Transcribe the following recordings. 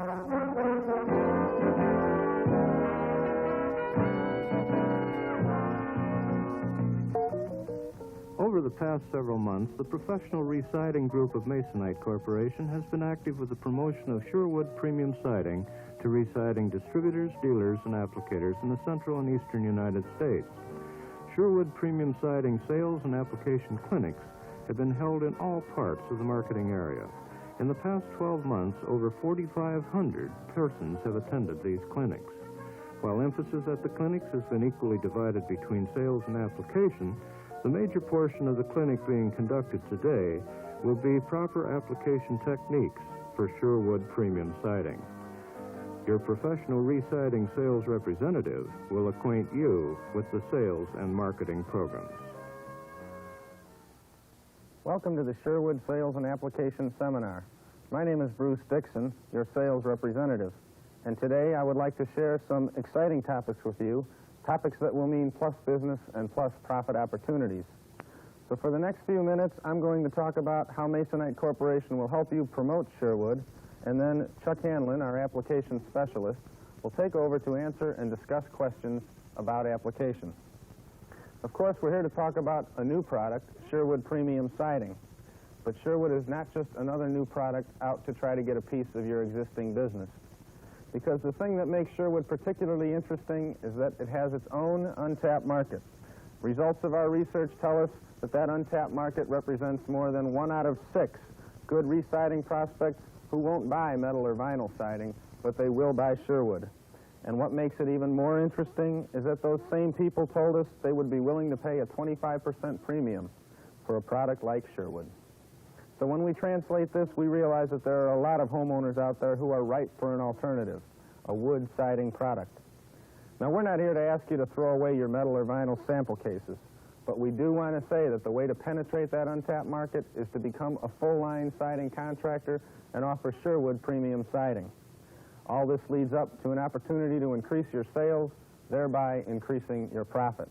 Over the past several months, the professional re-siding group of Masonite Corporation has been active with the promotion of SureWood premium siding to re-siding distributors, dealers, and applicators in the central and eastern United States. SureWood premium siding sales and application clinics have been held in all parts of the marketing area. In the past 12 months, over 4,500 persons have attended these clinics. While emphasis at the clinics has been equally divided between sales and application, the major portion of the clinic being conducted today will be proper application techniques for SureWood premium siding. Your professional re-siding sales representative will acquaint you with the sales and marketing programs. Welcome to the SureWood Sales and Application Seminar. My name is Bruce Dixon, your sales representative. And today I would like to share some exciting topics with you, topics that will mean plus business and plus profit opportunities. So for the next few minutes, I'm going to talk about how Masonite Corporation will help you promote SureWood, and then Chuck Hanlon, our application specialist, will take over to answer and discuss questions about application. Of course, we're here to talk about a new product, SureWood Premium Siding. But SureWood is not just another new product out to try to get a piece of your existing business. Because the thing that makes SureWood particularly interesting is that it has its own untapped market. Results of our research tell us that that untapped market represents more than 1 out of 6 good re-siding prospects who won't buy metal or vinyl siding, but they will buy SureWood. And what makes it even more interesting is that those same people told us they would be willing to pay a 25% premium for a product like SureWood. So when we translate this, we realize that there are a lot of homeowners out there who are ripe for an alternative, a wood siding product. Now, we're not here to ask you to throw away your metal or vinyl sample cases, but we do want to say that the way to penetrate that untapped market is to become a full-line siding contractor and offer SureWood premium siding. All this leads up to an opportunity to increase your sales, thereby increasing your profit.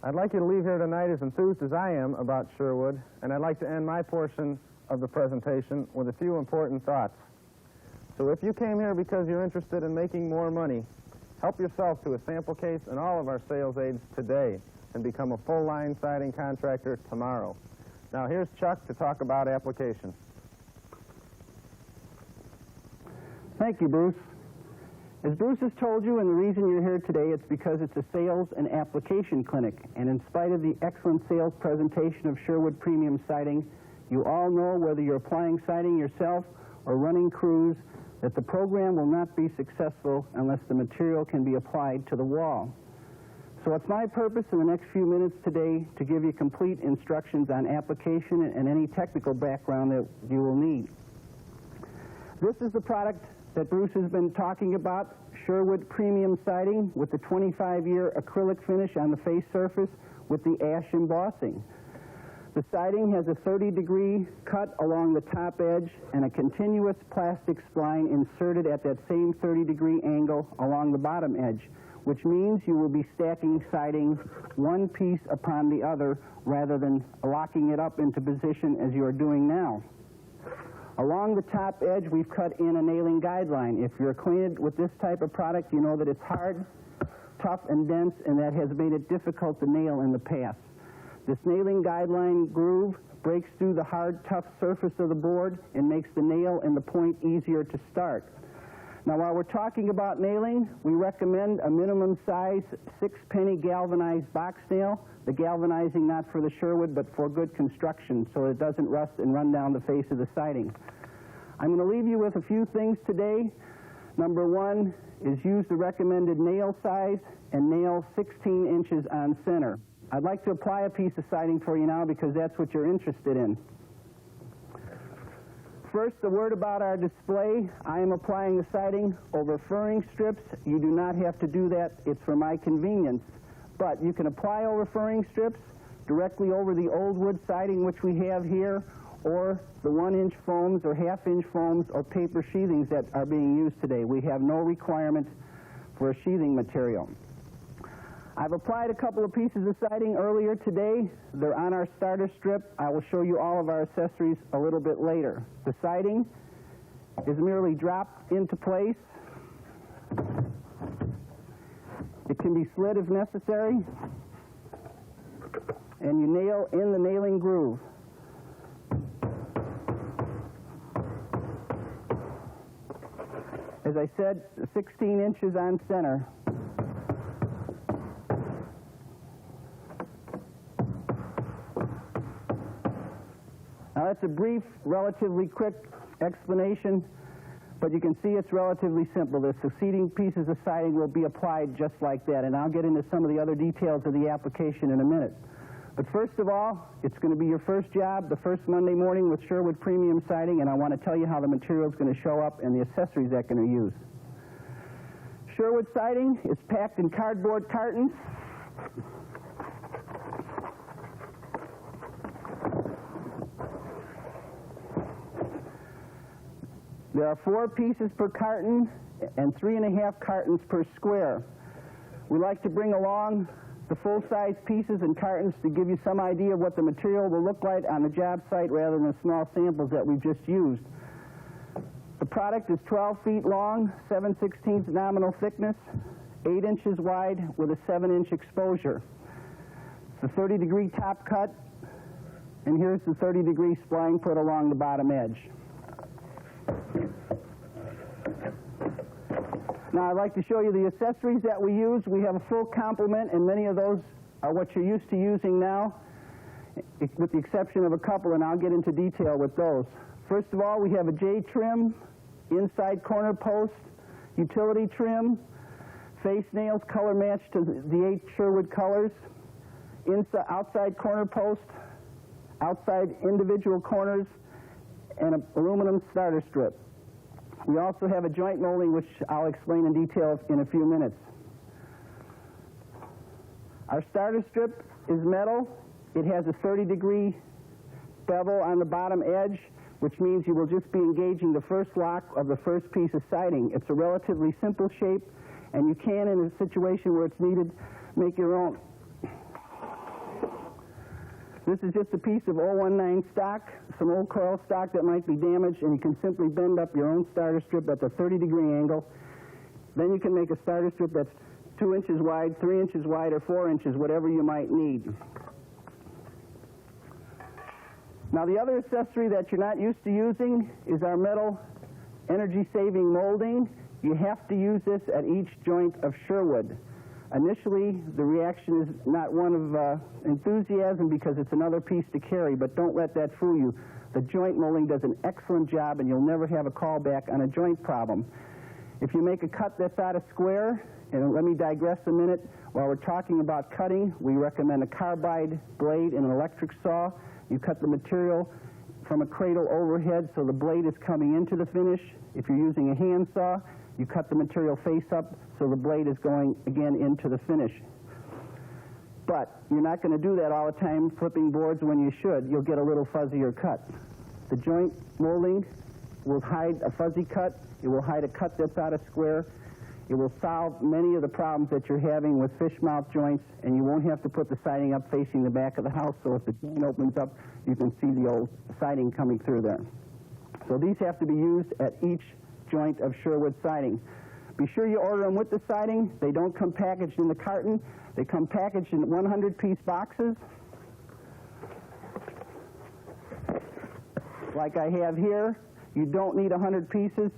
I'd like you to leave here tonight as enthused as I am about SureWood, and I'd like to end my portion of the presentation with a few important thoughts. So if you came here because you're interested in making more money, help yourself to a sample case and all of our sales aids today and become a full-line siding contractor tomorrow. Now here's Chuck to talk about application. Thank you, Bruce. As Bruce has told you, and the reason you're here today, it's because it's a sales and application clinic. And in spite of the excellent sales presentation of SureWood Premium Siding, you all know, whether you're applying siding yourself or running crews, that the program will not be successful unless the material can be applied to the wall. So it's my purpose in the next few minutes today to give you complete instructions on application and any technical background that you will need. This is the product that Bruce has been talking about, SureWood Premium Siding with the 25-year acrylic finish on the face surface with the ash embossing. The siding has a 30-degree cut along the top edge and a continuous plastic spline inserted at that same 30-degree angle along the bottom edge, which means you will be stacking siding one piece upon the other rather than locking it up into position as you are doing now. Along the top edge, we've cut in a nailing guideline. If you're acquainted with this type of product, you know that it's hard, tough, and dense, and that has made it difficult to nail in the past. This nailing guideline groove breaks through the hard, tough surface of the board and makes the nail and the point easier to start. Now, while we're talking about nailing, we recommend a minimum size 6-penny galvanized box nail. The galvanizing not for the SureWood, but for good construction, so it doesn't rust and run down the face of the siding. I'm going to leave you with a few things today. Number one is use the recommended nail size and nail 16 inches on center. I'd like to apply a piece of siding for you now because that's what you're interested in. First, a word about our display. I am applying the siding over furring strips. You do not have to do that. It's for my convenience. But you can apply over furring strips directly over the old wood siding, which we have here, or the 1-inch foams or half-inch foams or paper sheathings that are being used today. We have no requirement for a sheathing material. I've applied a couple of pieces of siding earlier today. They're on our starter strip. I will show you all of our accessories a little bit later. The siding is merely dropped into place. It can be slid if necessary, and you nail in the nailing groove. As I said, 16 inches on center. Now that's a brief, relatively quick explanation, but you can see it's relatively simple. The succeeding pieces of siding will be applied just like that, and I'll get into some of the other details of the application in a minute. But first of all, it's going to be your first job, the first Monday morning with SureWood Premium Siding, and I want to tell you how the material is going to show up and the accessories that you're going to use. SureWood siding is packed in cardboard cartons. There are 4 pieces per carton and 3.5 cartons per square. We like to bring along the full-size pieces and cartons to give you some idea of what the material will look like on the job site rather than the small samples that we've just used. The product is 12 feet long, 7/16 nominal thickness, 8 inches wide with a 7-inch exposure. It's a 30-degree top cut, and here's the 30-degree spline put along the bottom edge. Now I'd like to show you the accessories that we use. We have a full complement, and many of those are what you're used to using now, with the exception of a couple, and I'll get into detail with those. First of all, we have a J trim, inside corner post, utility trim, face nails color matched to the 8 SureWood colors, outside corner post, outside individual corners, and an aluminum starter strip. We also have a joint molding, which I'll explain in detail in a few minutes. Our starter strip is metal. It has a 30-degree bevel on the bottom edge, which means you will just be engaging the first lock of the first piece of siding. It's a relatively simple shape, and you can, in a situation where it's needed, make your own. This is just a piece of 019 stock, some old coil stock that might be damaged, and you can simply bend up your own starter strip at the 30-degree angle. Then you can make a starter strip that's 2 inches wide, 3 inches wide, or 4 inches, whatever you might need. Now, the other accessory that you're not used to using is our metal energy-saving molding. You have to use this at each joint of SureWood. Initially, the reaction is not one of enthusiasm because it's another piece to carry, but don't let that fool you. The joint molding does an excellent job, and you'll never have a callback on a joint problem. If you make a cut that's out of square, and let me digress a minute, while we're talking about cutting, we recommend a carbide blade and an electric saw. You cut the material from a cradle overhead so the blade is coming into the finish. If you're using a hand saw, you cut the material face up so the blade is going, again, into the finish. But you're not going to do that all the time flipping boards when you should. You'll get a little fuzzier cut. The joint molding will hide a fuzzy cut. It will hide a cut that's out of square. It will solve many of the problems that you're having with fish mouth joints, and you won't have to put the siding up facing the back of the house, so if the joint opens up, you can see the old siding coming through there. So these have to be used at each joint of SureWood siding. Be sure you order them with the siding. They don't come packaged in the carton. They come packaged in 100-piece boxes, like I have here. You don't need 100 pieces.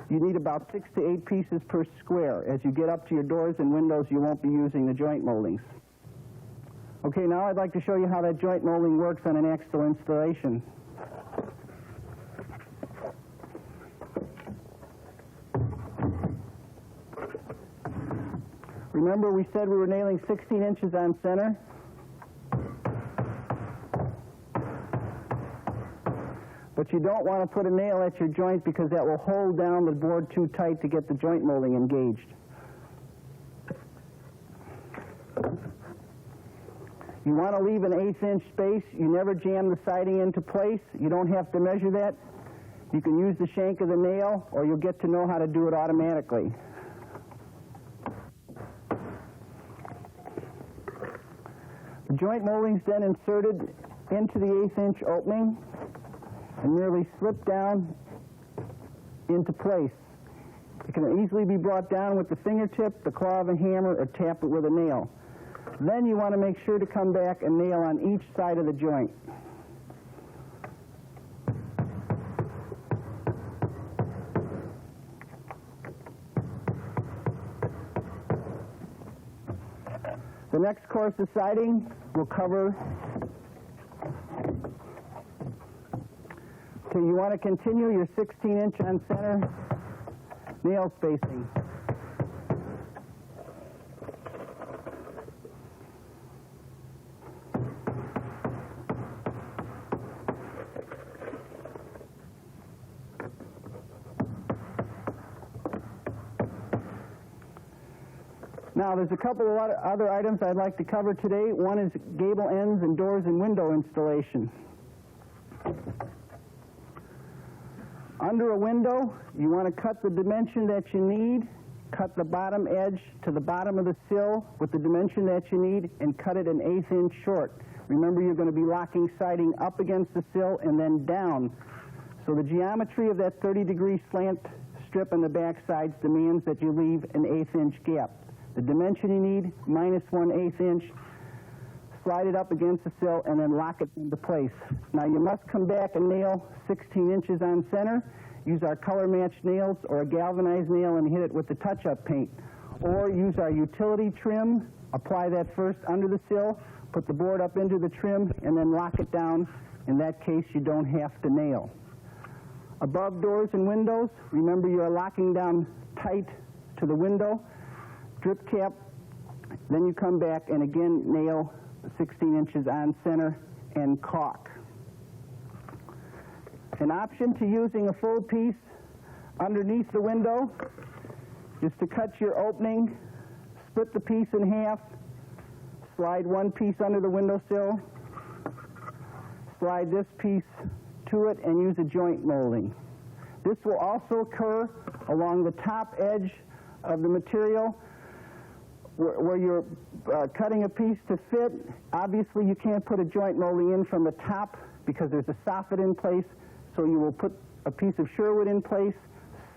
You need about 6 to 8 pieces per square. As you get up to your doors and windows, you won't be using the joint moldings. Okay, now I'd like to show you how that joint molding works on an actual installation. Remember we said we were nailing 16 inches on center? But you don't want to put a nail at your joint because that will hold down the board too tight to get the joint molding engaged. You want to leave an 1/8-inch space. You never jam the siding into place. You don't have to measure that. You can use the shank of the nail, or you'll get to know how to do it automatically. The joint molding is then inserted into the 1/8-inch opening and merely slip down into place. It can easily be brought down with the fingertip, the claw of a hammer, or tap it with a nail. Then you want to make sure to come back and nail on each side of the joint. The next course of siding will cover. So you want to continue your 16-inch on center nail spacing. Now, there's a couple of other items I'd like to cover today. One is gable ends and doors and window installation. Under a window, you want to cut the dimension that you need, cut the bottom edge to the bottom of the sill with the dimension that you need, and cut it an 1/8 inch short. Remember, you're going to be locking siding up against the sill and then down. So the geometry of that 30-degree slant strip on the back sides demands that you leave an 1/8 inch gap. The dimension you need, minus 1/8 inch, slide it up against the sill, and then lock it into place. Now you must come back and nail 16 inches on center. Use our color-matched nails or a galvanized nail and hit it with the touch-up paint. Or use our utility trim, apply that first under the sill, put the board up into the trim, and then lock it down. In that case, you don't have to nail. Above doors and windows, remember you are locking down tight to the window. Drip cap, then you come back and again nail 16 inches on center and caulk. An option to using a full piece underneath the window is to cut your opening, split the piece in half, slide one piece under the windowsill, slide this piece to it, and use a joint molding. This will also occur along the top edge of the material where you're cutting a piece to fit. Obviously, you can't put a joint molding in from the top because there's a soffit in place, so you will put a piece of SureWood in place,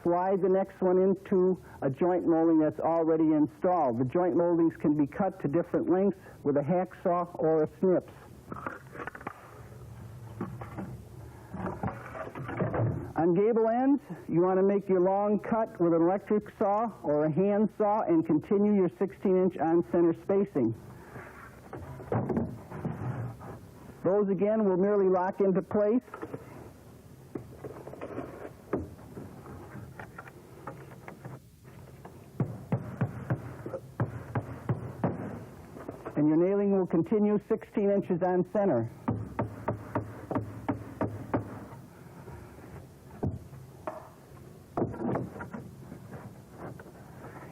slide the next one into a joint molding that's already installed. The joint moldings can be cut to different lengths with a hacksaw or a snips. On gable ends, you want to make your long cut with an electric saw or a hand saw and continue your 16-inch on center spacing. Those again will merely lock into place. And your nailing will continue 16 inches on center.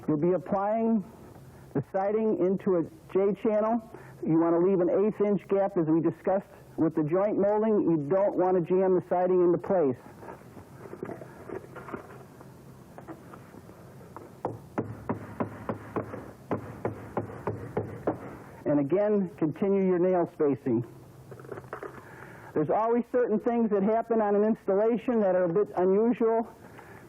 You'll be applying the siding into a J-channel. You want to leave an 1/8 inch gap, as we discussed with the joint molding. You don't want to jam the siding into place. And again, continue your nail spacing. There's always certain things that happen on an installation that are a bit unusual.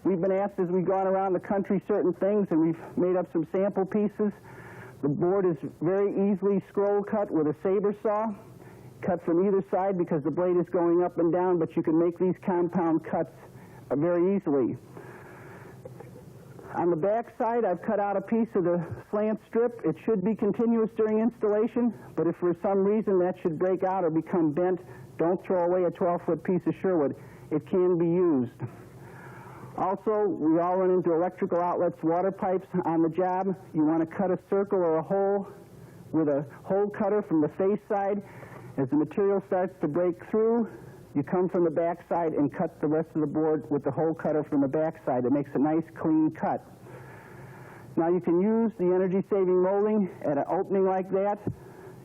We've been asked as we've gone around the country certain things, and we've made up some sample pieces. The board is very easily scroll cut with a saber saw, cut from either side because the blade is going up and down, but you can make these compound cuts very easily. On the back side, I've cut out a piece of the slant strip. It should be continuous during installation, but if for some reason that should break out or become bent, don't throw away a 12-foot piece of SureWood. It can be used. Also, we all run into electrical outlets, water pipes on the job. You want to cut a circle or a hole with a hole cutter from the face side. As the material starts to break through, you come from the back side and cut the rest of the board with the hole cutter from the back side. It makes a nice, clean cut. Now, you can use the energy-saving molding at an opening like that.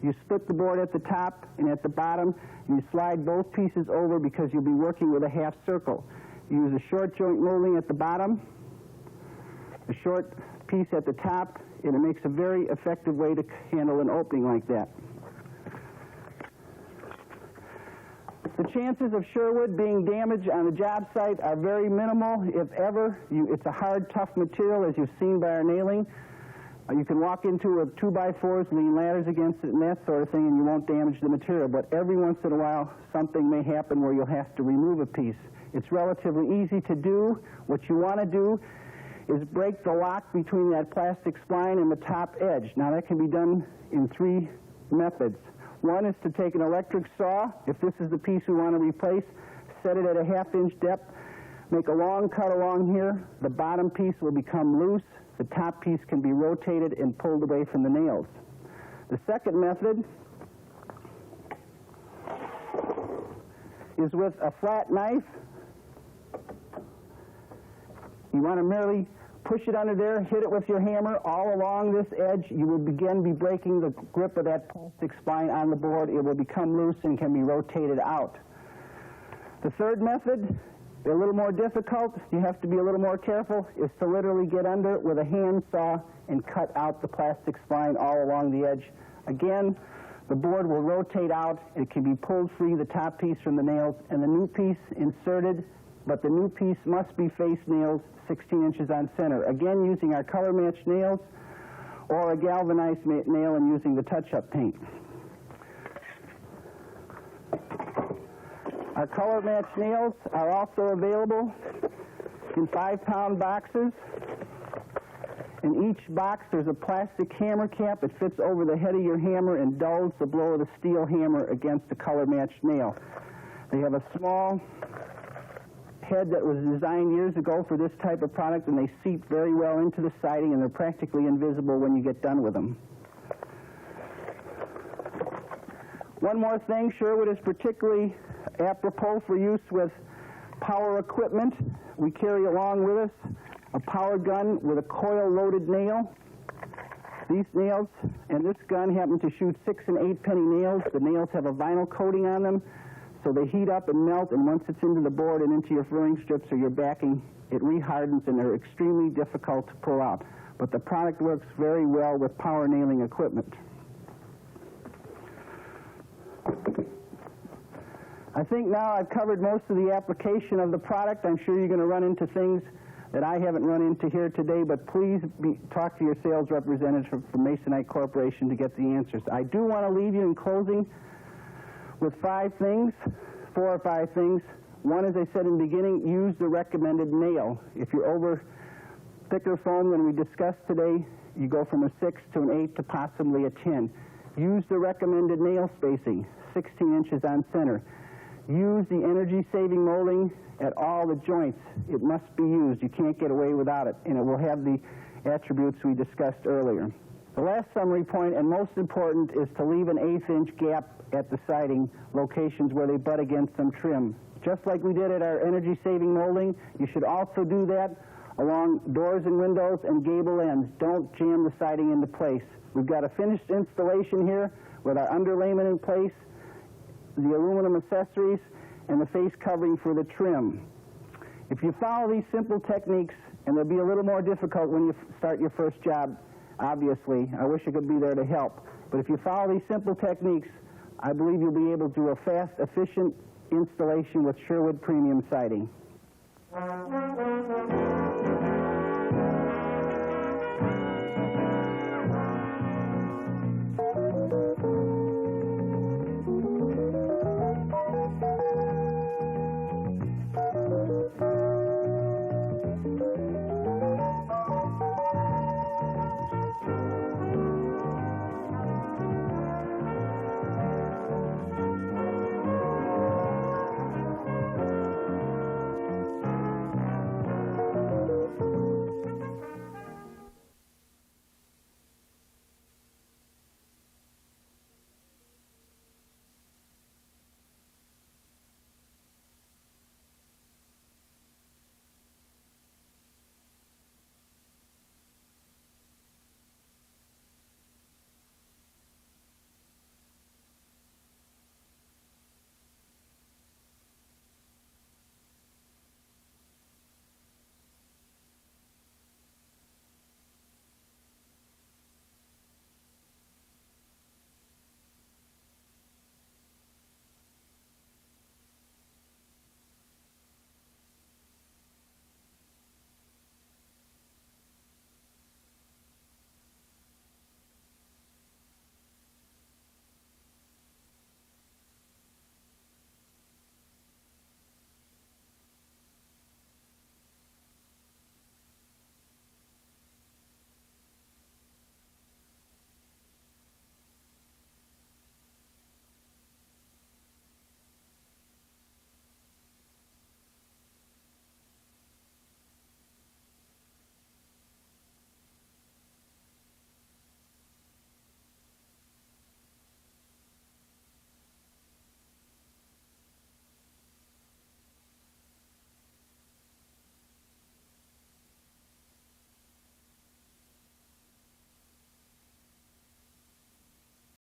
You split the board at the top and at the bottom, and you slide both pieces over because you'll be working with a half circle. You use a short joint molding at the bottom, a short piece at the top, and it makes a very effective way to handle an opening like that. The chances of SureWood being damaged on the job site are very minimal, if ever. It's a hard, tough material, as you've seen by our nailing. You can walk into a 2x4s, lean ladders against it, and that sort of thing, and you won't damage the material. But every once in a while, something may happen where you'll have to remove a piece. It's relatively easy to do. What you want to do is break the lock between that plastic spline and the top edge. Now, that can be done in 3 methods. One is to take an electric saw. If this is the piece we want to replace, set it at a 1/2-inch depth, make a long cut along here. The bottom piece will become loose. The top piece can be rotated and pulled away from the nails. The second method is with a flat knife. You want to merely push it under there, hit it with your hammer all along this edge. You will again be breaking the grip of that plastic spline on the board. It will become loose and can be rotated out. The third method, a little more difficult, you have to be a little more careful, is to literally get under it with a hand saw and cut out the plastic spline all along the edge. Again, the board will rotate out. It can be pulled free, the top piece from the nails, and the new piece inserted, but the new piece must be face nailed 16 inches on center. Again, using our color match nails or a galvanized nail and using the touch-up paint. Our color match nails are also available in 5-pound boxes. In each box, there's a plastic hammer cap. It fits over the head of your hammer and dulls the blow of the steel hammer against the color matched nail. They have a small head that was designed years ago for this type of product, and they seep very well into the siding, and they're practically invisible when you get done with them. One more thing, SureWood is particularly apropos for use with power equipment. We carry along with us a power gun with a coil-loaded nail. These nails and this gun happen to shoot 6 and 8 penny nails. The nails have a vinyl coating on them, so they heat up and melt, and once it's into the board and into your furring strips or your backing, it rehardens, and they're extremely difficult to pull out. But the product works very well with power nailing equipment. I think now I've covered most of the application of the product. I'm sure you're going to run into things that I haven't run into here today, but please talk to your sales representative from Masonite Corporation to get the answers. I do want to leave you in closing with 4 or 5 things. One, as I said in the beginning, use the recommended nail. If you're over thicker foam than we discussed today, you go from a 6 to an 8 to possibly a 10. Use the recommended nail spacing, 16 inches on center. Use the energy-saving molding at all the joints. It must be used. You can't get away without it, and it will have the attributes we discussed earlier. The last summary point, and most important, is to leave an 1/8-inch gap at the siding locations where they butt against some trim. Just like we did at our energy-saving molding, you should also do that along doors and windows and gable ends. Don't jam the siding into place. We've got a finished installation here with our underlayment in place, the aluminum accessories, and the face covering for the trim. If you follow these simple techniques, and they'll be a little more difficult when you start your first job, obviously, I wish I could be there to help, but if you follow these simple techniques, I believe you'll be able to do a fast, efficient installation with SureWood premium siding.